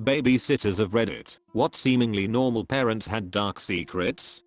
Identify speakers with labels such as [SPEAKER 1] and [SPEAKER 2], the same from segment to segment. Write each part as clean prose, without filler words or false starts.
[SPEAKER 1] Babysitters of Reddit. What seemingly normal parents had dark secrets?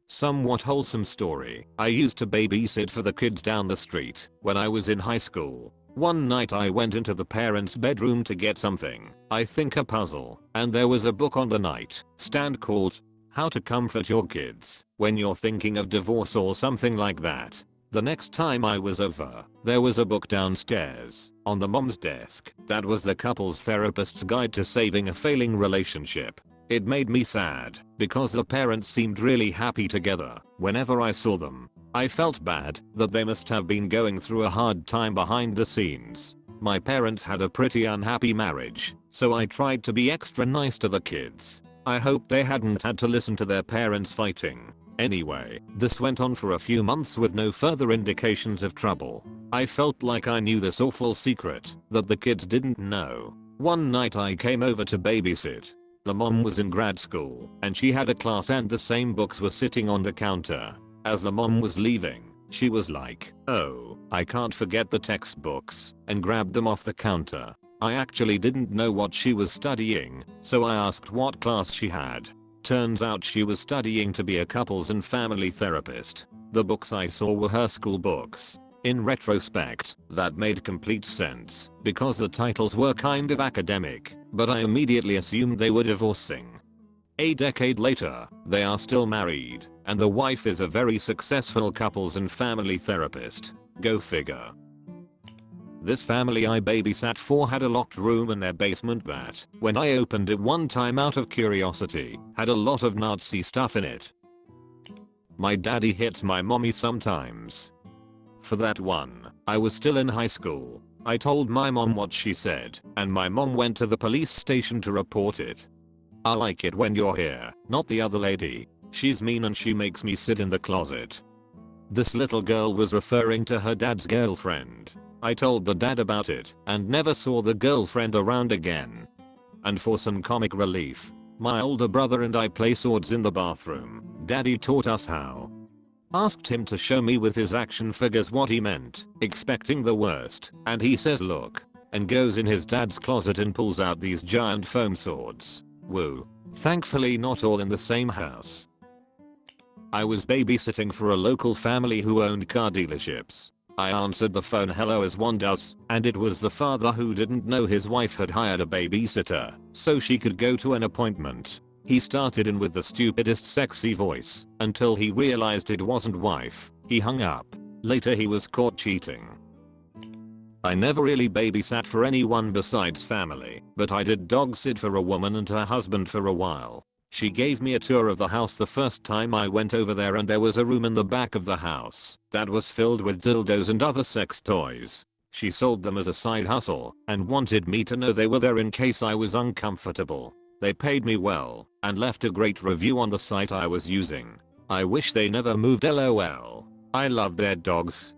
[SPEAKER 1] Somewhat wholesome story. I used to babysit for the kids down the street when I was in high school. One night I went into the parents' bedroom to get something, I think a puzzle, and there was a book on the nightstand called How to Comfort Your Kids When You're Thinking of Divorce or something like that. The next time I was over, there was a book downstairs on the mom's desk that was the couple's therapist's guide to saving a failing relationship. It made me sad because the parents seemed really happy together. Whenever I saw them, I felt bad that they must have been going through a hard time behind the scenes. My parents had a pretty unhappy marriage, so I tried to be extra nice to the kids. I hoped they hadn't had to listen to their parents fighting. Anyway, this went on for a few months with no further indications of trouble. I felt like I knew this awful secret that the kids didn't know. One night I came over to babysit. The mom was in grad school and she had a class and the same books were sitting on the counter. As the mom was leaving, she was like, "Oh, I can't forget the textbooks," and grabbed them off the counter. I actually didn't know what she was studying, so I asked what class she had. Turns out she was studying to be a couples and family therapist. The books I saw were her school books. In retrospect, that made complete sense because the titles were kind of academic, but I immediately assumed they were divorcing. A decade later, they are still married, and the wife is a very successful couples and family therapist. Go figure. This family I babysat for had a locked room in their basement that, when I opened it one time out of curiosity, had a lot of Nazi stuff in it. My daddy hits my mommy sometimes. For that one, I was still in high school. I told my mom what she said, and my mom went to the police station to report it. "I like it when you're here, not the other lady. She's mean and she makes me sit in the closet." This little girl was referring to her dad's girlfriend. I told the dad about it and never saw the girlfriend around again. And for some comic relief, my older brother and I play swords in the bathroom. Daddy taught us how. Asked him to show me with his action figures what he meant, expecting the worst, and he says look, and goes in his dad's closet and pulls out these giant foam swords. Woo. Thankfully not all in the same house. I was babysitting for a local family who owned car dealerships. I answered the phone hello as one does, and it was the father who didn't know his wife had hired a babysitter so she could go to an appointment. He started in with the stupidest sexy voice until he realized it wasn't wife. He hung up. Later he was caught cheating. I never really babysat for anyone besides family, but I did dog sit for a woman and her husband for a while. She gave me a tour of the house the first time I went over there, and there was a room in the back of the house that was filled with dildos and other sex toys. She sold them as a side hustle and wanted me to know they were there in case I was uncomfortable. They paid me well and left a great review on the site I was using. I wish they never moved, lol. I loved their dogs.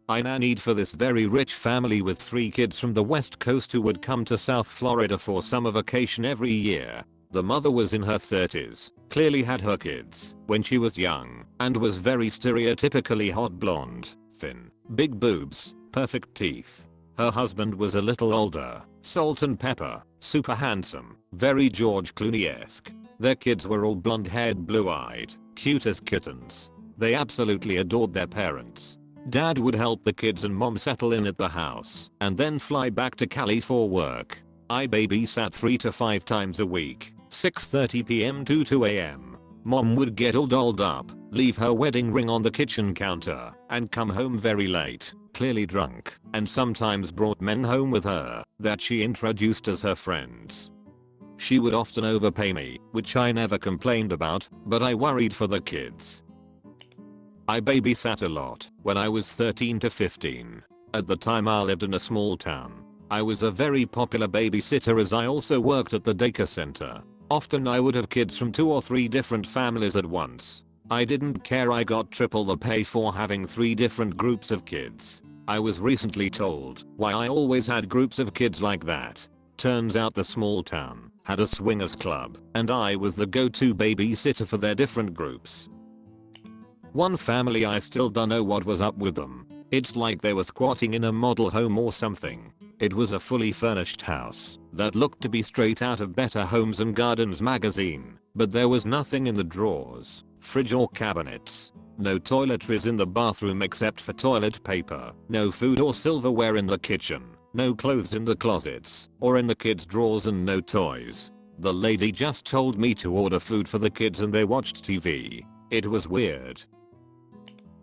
[SPEAKER 1] I nannied for this very rich family with 3 kids from the West Coast who would come to South Florida for summer vacation every year. The mother was in her 30s, clearly had her kids when she was young, and was very stereotypically hot blonde, thin, big boobs, perfect teeth. Her husband was a little older, salt and pepper, super handsome, very George Clooney-esque. Their kids were all blonde-haired, blue-eyed, cute as kittens. They absolutely adored their parents. Dad would help the kids and mom settle in at the house and then fly back to Cali for work. I babysat 3 to 5 times a week. 6:30 p.m. to 2 a.m. Mom would get all dolled up, leave her wedding ring on the kitchen counter, and come home very late, clearly drunk, and sometimes brought men home with her that she introduced as her friends. She would often overpay me, which I never complained about, but I worried for the kids. I babysat a lot when I was 13 to 15. At the time I lived in a small town. I was a very popular babysitter as I also worked at the daycare center. Often I would have kids from 2 or 3 different families at once. I didn't care, I got triple the pay for having 3 different groups of kids. I was recently told why I always had groups of kids like that. Turns out the small town had a swingers club, and I was the go-to babysitter for their different groups. One family I still don't know what was up with them. It's like they were squatting in a model home or something. It was a fully furnished house that looked to be straight out of Better Homes and Gardens magazine, but there was nothing in the drawers, fridge or cabinets. No toiletries in the bathroom except for toilet paper. No food or silverware in the kitchen. No clothes in the closets or in the kids' drawers, and no toys. The lady just told me to order food for the kids and they watched TV. It was weird.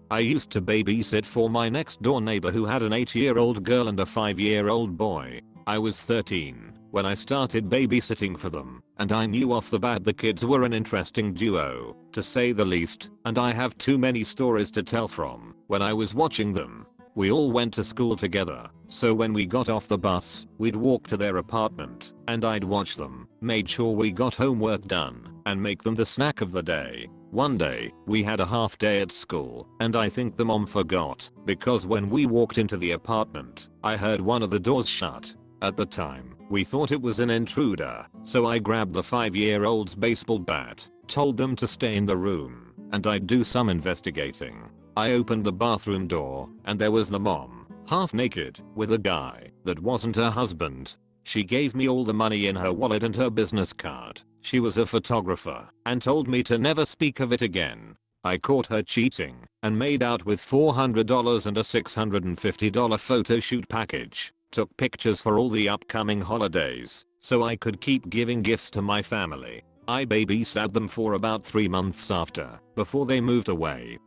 [SPEAKER 1] I used to babysit for my next door neighbor who had an 8-year-old girl and a 5-year-old boy. I was 13 when I started babysitting for them, and I knew off the bat the kids were an interesting duo, to say the least, and I have too many stories to tell from when I was watching them. We all went to school together, so when we got off the bus, we'd walk to their apartment, and I'd watch them, made sure we got homework done, and make them the snack of the day. One day, we had a half day at school, and I think the mom forgot, because when we walked into the apartment, I heard one of the doors shut. At the time, we thought it was an intruder, so I grabbed the 5-year-old's baseball bat, told them to stay in the room, and I'd do some investigating. I opened the bathroom door, and there was the mom, half naked, with a guy that wasn't her husband. She gave me all the money in her wallet and her business card. She was a photographer, and told me to never speak of it again. I caught her cheating, and made out with $400 and a $650 photo shoot package. Took pictures for all the upcoming holidays, so I could keep giving gifts to my family. I babysat them for about 3 months after, before they moved away.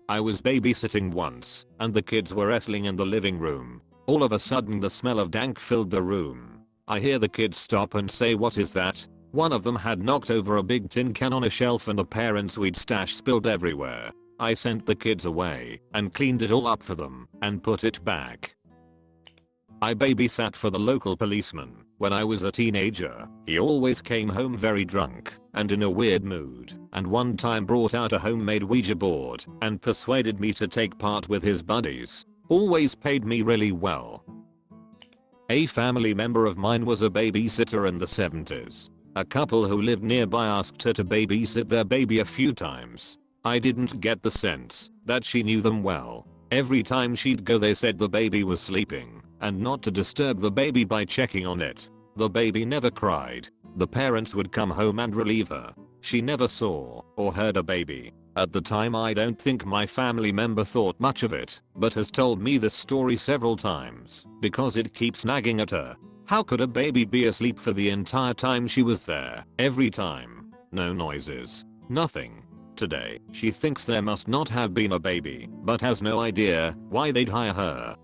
[SPEAKER 1] I was babysitting once, and the kids were wrestling in the living room. All of a sudden the smell of dank filled the room. I hear the kids stop and say, "What is that?" One of them had knocked over a big tin can on a shelf and the parents' weed stash spilled everywhere. I sent the kids away and cleaned it all up for them and put it back. I babysat for the local policeman when I was a teenager. He always came home very drunk and in a weird mood, and one time brought out a homemade Ouija board and persuaded me to take part with his buddies. Always paid me really well. A family member of mine was a babysitter in the 70s. A couple who lived nearby asked her to babysit their baby a few times. I didn't get the sense that she knew them well. Every time she'd go they said the baby was sleeping, and not to disturb the baby by checking on it. The baby never cried. The parents would come home and relieve her. She never saw or heard a baby. At the time I don't think my family member thought much of it, but has told me this story several times because it keeps nagging at her. How could a baby be asleep for the entire time she was there? Every time. No noises. Nothing. Today, she thinks there must not have been a baby, but has no idea why they'd hire her.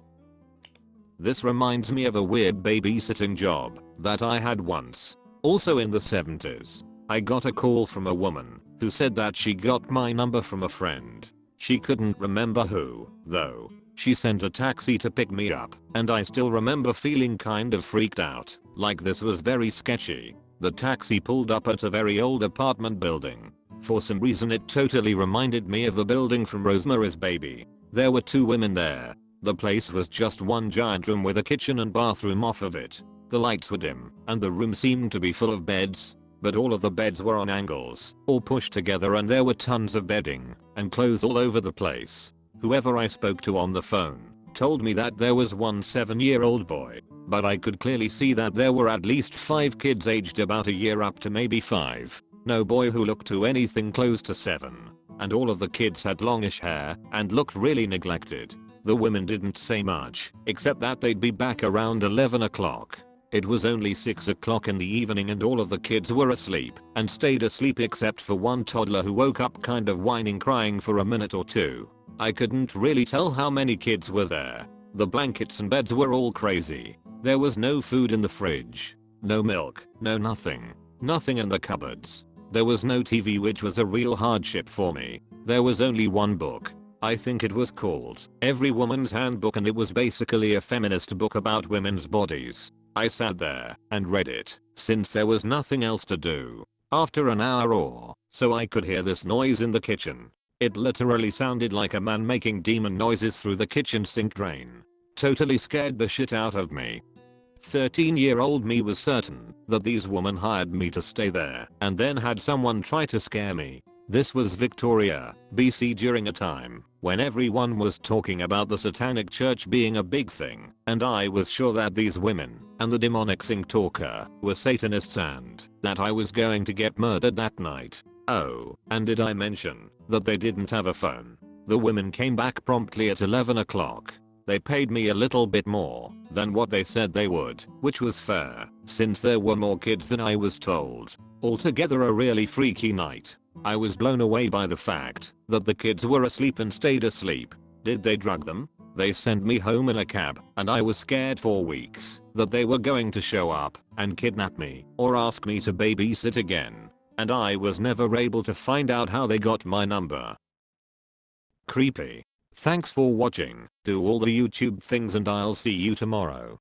[SPEAKER 1] This reminds me of a weird babysitting job that I had once. Also in the 70s. I got a call from a woman who said that she got my number from a friend. She couldn't remember who, though. She sent a taxi to pick me up, and I still remember feeling kind of freaked out, like this was very sketchy. The taxi pulled up at a very old apartment building. For some reason it totally reminded me of the building from Rosemary's Baby. There were 2 women there. The place was just one giant room with a kitchen and bathroom off of it. The lights were dim, and the room seemed to be full of beds, but all of the beds were on angles, or pushed together, and there were tons of bedding and clothes all over the place. Whoever I spoke to on the phone told me that there was one 7-year-old boy, but I could clearly see that there were at least 5 kids aged about a year up to maybe 5. No boy who looked to anything close to 7. And all of the kids had longish hair and looked really neglected. The women didn't say much, except that they'd be back around 11 o'clock. It was only 6 o'clock in the evening and all of the kids were asleep and stayed asleep except for one toddler who woke up kind of whining, crying for a minute or two. I couldn't really tell how many kids were there. The blankets and beds were all crazy. There was no food in the fridge. No milk, no nothing. Nothing in the cupboards. There was no TV, which was a real hardship for me. There was only one book. I think it was called Every Woman's Handbook, and it was basically a feminist book about women's bodies. I sat there and read it, since there was nothing else to do. After an hour or so I could hear this noise in the kitchen. It literally sounded like a man making demon noises through the kitchen sink drain. Totally scared the shit out of me. 13-year-old me was certain that these women hired me to stay there and then had someone try to scare me. This was Victoria, BC during a time when everyone was talking about the satanic church being a big thing, and I was sure that these women and the demonic sing talker were Satanists and that I was going to get murdered that night. Oh, and did I mention that they didn't have a phone? The women came back promptly at 11 o'clock. They paid me a little bit more than what they said they would, which was fair, since there were more kids than I was told. Altogether a really freaky night. I was blown away by the fact that the kids were asleep and stayed asleep. Did they drug them? They sent me home in a cab, and I was scared for weeks that they were going to show up and kidnap me or ask me to babysit again. And I was never able to find out how they got my number. Creepy. Thanks for watching. Do all the YouTube things and I'll see you tomorrow.